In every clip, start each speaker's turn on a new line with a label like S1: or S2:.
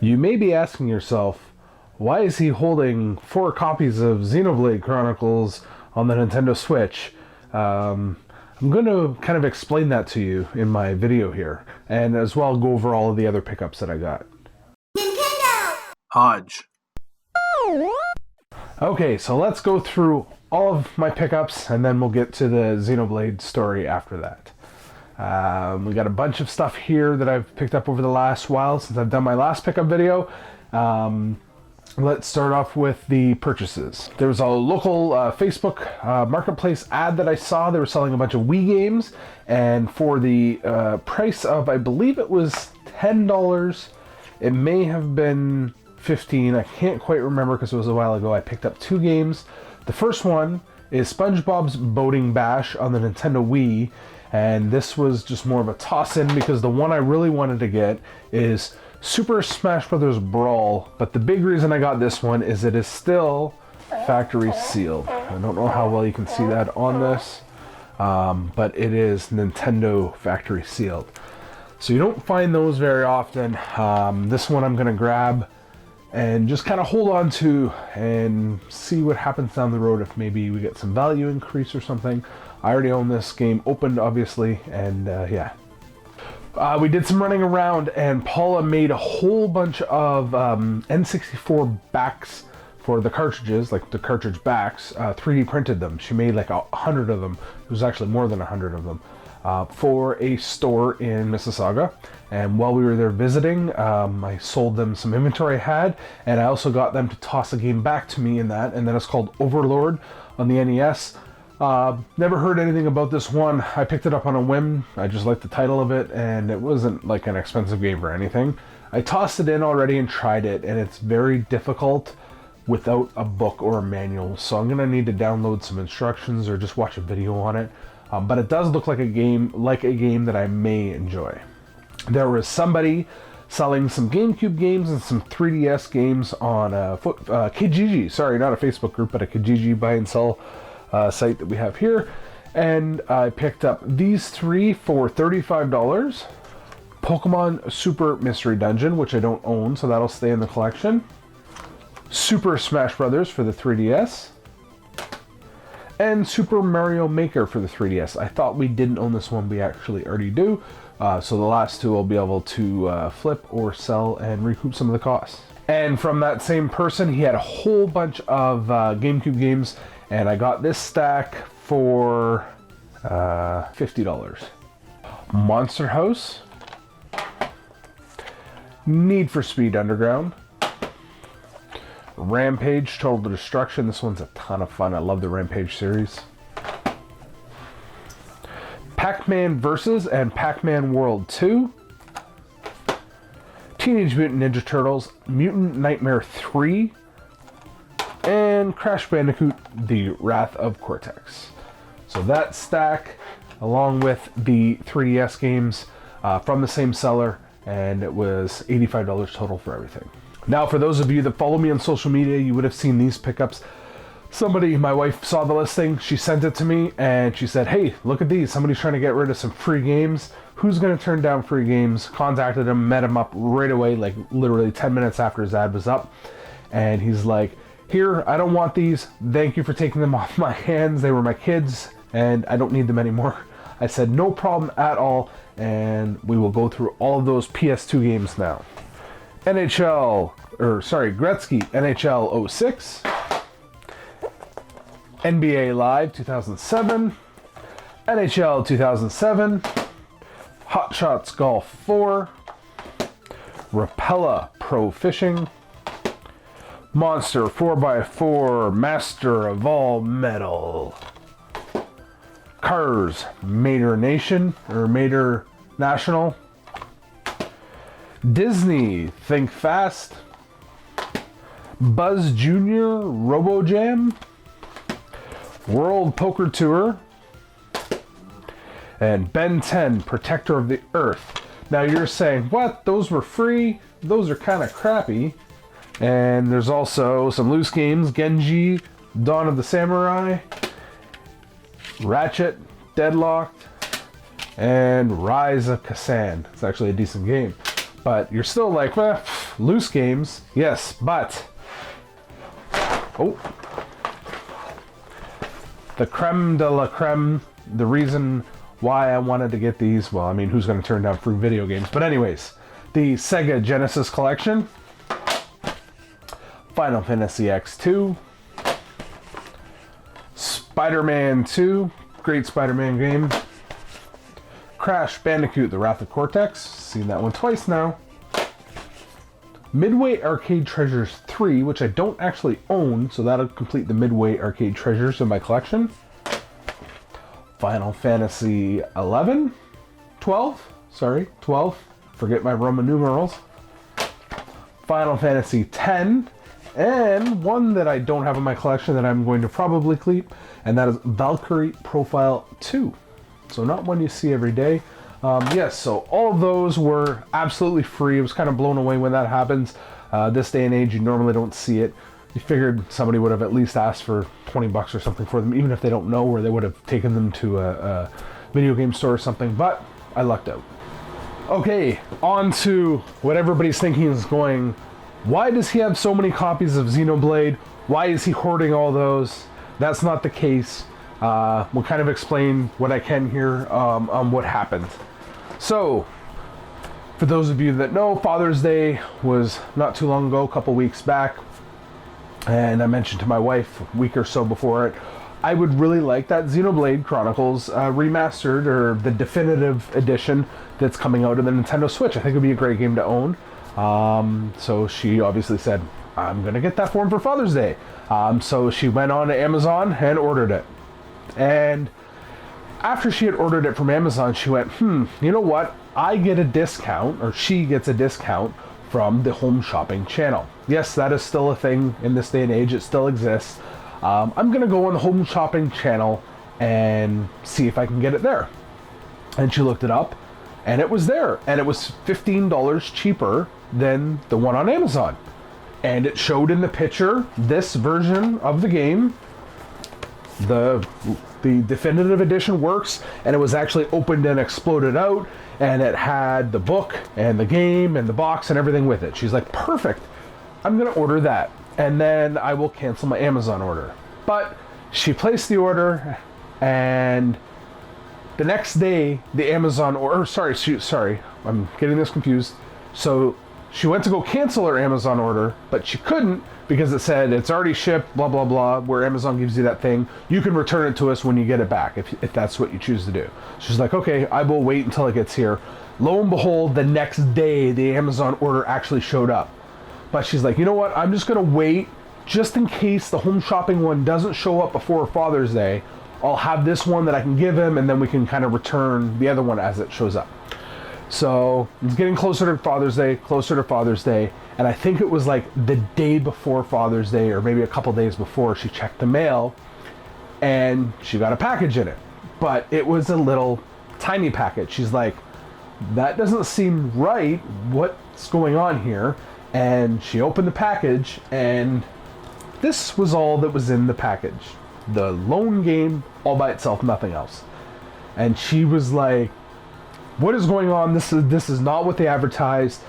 S1: You may be asking yourself, why is he holding 4 copies of Xenoblade Chronicles on the Nintendo Switch? I'm going to kind of explain that to you in my video here, and as well go over all of the other pickups that I got.
S2: Hodge.
S1: Okay, so let's go through all of my pickups, and then we'll get to the Xenoblade story after that. We got a bunch of stuff here that I've picked up over the last while since I've done my last pickup video. Let's start off with the purchases. There was a local Facebook marketplace ad that I saw. They were selling a bunch of Wii games, and for the price of, I believe it was $10, it may have been $15. I can't quite remember because it was a while ago. I picked up 2 games. The first one is Spongebob's Boating Bash on the Nintendo Wii, and this was just more of a toss-in because the one I really wanted to get is Super Smash Bros. Brawl, but the big reason I got this one is it is still factory sealed. I don't know how well you can see that on this, but it is Nintendo factory sealed. So you don't find those very often. This one I'm going to grab and just kind of hold on to and see what happens down the road if maybe we get some value increase or something. I already own this game opened, obviously, and yeah. We did some running around, and Paula made a whole bunch of N64 backs for the cartridges, like the cartridge backs, 3D printed them. She made like 100 of them. It was actually more than 100 of them for a store in Mississauga. And while we were there visiting, I sold them some inventory I had, and I also got them to toss a game back to me in that, and then it's called Overlord on the NES. Never heard anything about this one. I picked it up on a whim. I just liked the title of it, and it wasn't like an expensive game or anything. I tossed it in already and tried it, and it's very difficult without a book or a manual, so I'm gonna need to download some instructions or just watch a video on it. But it does look like a game that I may enjoy. There was somebody selling some GameCube games and some 3DS games on Kijiji. Sorry, not a Facebook group, but a Kijiji buy and sell site that we have here, and I picked up these 3 for $35. Pokemon Super Mystery Dungeon, which I don't own, so that'll stay in the collection. Super Smash Bros. For the 3DS, and Super Mario Maker for the 3DS. I thought we didn't own this one, we actually already do, so the last 2 I'll be able to flip or sell and recoup some of the costs. And from that same person, he had a whole bunch of GameCube games, and I got this stack for $50. Monster House, Need for Speed Underground, Rampage Total Destruction. This one's a ton of fun. I love the Rampage series. Pac-Man Versus and Pac-Man World 2. Teenage Mutant Ninja Turtles, Mutant Nightmare 3, and Crash Bandicoot, The Wrath of Cortex. So that stack, along with the 3DS games from the same seller, and it was $85 total for everything. Now, for those of you that follow me on social media, you would have seen these pickups. My wife saw the listing, she sent it to me, and she said, hey, look at these. Somebody's trying to get rid of some free games. Who's going to turn down free games? Contacted him, met him up right away, like literally 10 minutes after his ad was up. And he's like, here, I don't want these. Thank you for taking them off my hands. They were my kids, and I don't need them anymore. I said, no problem at all, and we will go through all of those PS2 games now. Gretzky NHL 06, NBA Live 2007, NHL 2007, Hot Shots Golf 4, Rapella Pro Fishing, Monster 4x4 Master of All Metal, Cars Mater National, Disney Think Fast, Buzz Jr. Robo Jam, World Poker Tour, and Ben 10 Protector of the Earth. Now you're saying, what? Those were free? Those are kind of crappy. And there's also some loose games: Genji, Dawn of the Samurai, Ratchet, Deadlocked, and Rise of Kasan. It's actually a decent game. But you're still like, well, loose games, yes, but the creme de la creme, the reason why I wanted to get these, well, I mean, who's going to turn down free video games? But anyways, the Sega Genesis Collection, Final Fantasy X2, Spider-Man 2, great Spider-Man game, Crash Bandicoot, The Wrath of Cortex, seen that one twice now, Midway Arcade Treasures 3, which I don't actually own, so that'll complete the Midway Arcade Treasures in my collection, Final Fantasy 12, forget my Roman numerals, Final Fantasy 10, and one that I don't have in my collection that I'm going to probably keep, and that is Valkyrie Profile 2. So not one you see every day. Yes, so all of those were absolutely free. I was kind of blown away when that happens. This day and age, you normally don't see it. You figured somebody would have at least asked for 20 bucks or something for them, even if they don't know, or they would have taken them to a video game store or something, but I lucked out. Okay, on to what everybody's thinking is going, why does he have so many copies of Xenoblade? Why is he hoarding all those? That's not the case. We'll kind of explain what I can here on what happened. So, for those of you that know, Father's Day was not too long ago, a couple weeks back, and I mentioned to my wife a week or so before it, I would really like that Xenoblade Chronicles remastered, or the definitive edition that's coming out of the Nintendo Switch. I think it would be a great game to own. So she obviously said, I'm going to get that for him for Father's Day. So she went on to Amazon and ordered it. And after she had ordered it from Amazon, she went, you know what? I get a discount, or she gets a discount from the home shopping channel. Yes, that is still a thing in this day and age. It still exists. I'm going to go on the home shopping channel and see if I can get it there. And she looked it up, and it was there. And it was $15 cheaper than the one on Amazon. And it showed in the picture this version of the game. The definitive edition works, and it was actually opened and exploded out, and it had the book and the game and the box and everything with it. She's like, perfect, I'm gonna order that, and then I will cancel my Amazon order. But she placed the order, and the next day the Amazon sorry, I'm getting this confused. So she went to go cancel her Amazon order, but she couldn't because it said it's already shipped, blah, blah, blah, where Amazon gives you that thing. You can return it to us when you get it back, if that's what you choose to do. She's like, okay, I will wait until it gets here. Lo and behold, the next day, the Amazon order actually showed up. But she's like, you know what? I'm just going to wait just in case the home shopping one doesn't show up before Father's Day. I'll have this one that I can give him, and then we can kind of return the other one as it shows up. So it's getting closer to Father's Day, and I think it was like the day before Father's Day, or maybe a couple days before, she checked the mail, and she got a package in it. But it was a little tiny package. She's like, that doesn't seem right. What's going on here? And she opened the package, and this was all that was in the package. The lone game all by itself, nothing else. And she was like, what is going on? This is not what they advertised.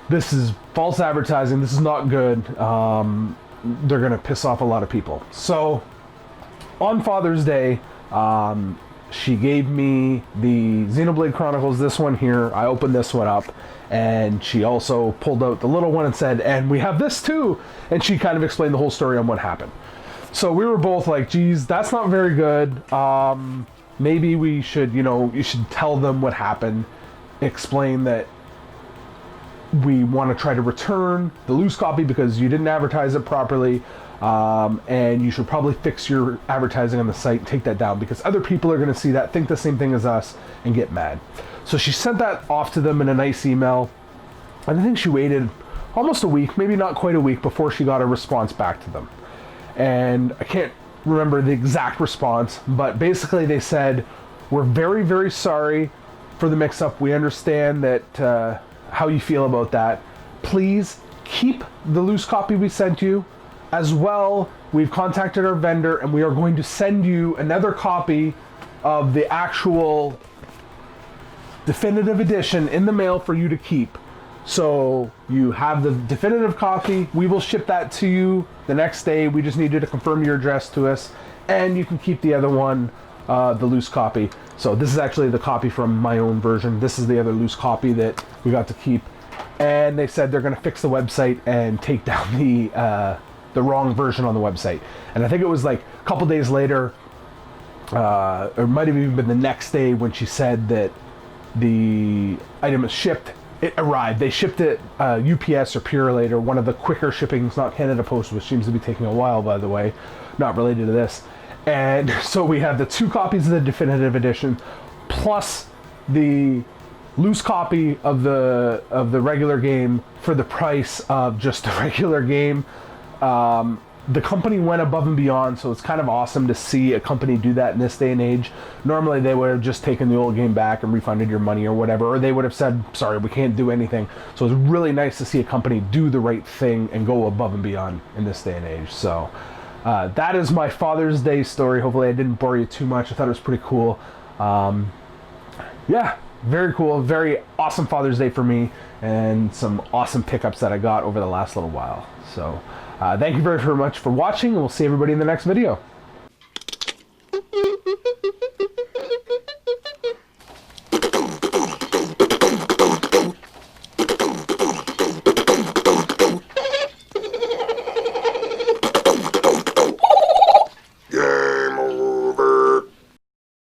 S1: This is false advertising. This is not good. They're gonna piss off a lot of people. So on Father's Day, she gave me the Xenoblade Chronicles, this one here. I opened this one up, and she also pulled out the little one and said, and we have this too. And she kind of explained the whole story on what happened. So we were both like, geez, that's not very good. Maybe we should, you should tell them what happened, explain that we want to try to return the loose copy because you didn't advertise it properly, and you should probably fix your advertising on the site and take that down because other people are going to see that, think the same thing as us, and get mad. So she sent that off to them in a nice email, and I think she waited almost a week, maybe not quite a week, before she got a response back to them. And I can't remember the exact response, but basically they said, we're very, very sorry for the mix-up. We understand that how you feel about that. Please keep the loose copy we sent you. As well, we've contacted our vendor, and we are going to send you another copy of the actual definitive edition in the mail for you to keep. So you have the definitive copy. We will ship that to you the next day. We just need you to confirm your address to us, and you can keep the other one, the loose copy. So this is actually the copy from my own version. This is the other loose copy that we got to keep. And they said they're going to fix the website and take down the wrong version on the website. And I think it was like a couple days later, or it might have even been the next day, when she said that the item was shipped. It arrived. They shipped it UPS or Purolator, one of the quicker shippings, not Canada Post, which seems to be taking a while, by the way, not related to this. And so we have the 2 copies of the definitive edition, plus the loose copy of the regular game for the price of just the regular game. The company went above and beyond, so it's kind of awesome to see a company do that in this day and age. Normally they would have just taken the old game back and refunded your money or whatever, or they would have said, sorry, we can't do anything. So it's really nice to see a company do the right thing and go above and beyond in this day and age. So that is my Father's Day story. Hopefully I didn't bore you too much. I thought it was pretty cool. Yeah, very cool. Very awesome Father's Day for me, and some awesome pickups that I got over the last little while. So thank you very, very much for watching, and we'll see everybody in the next video.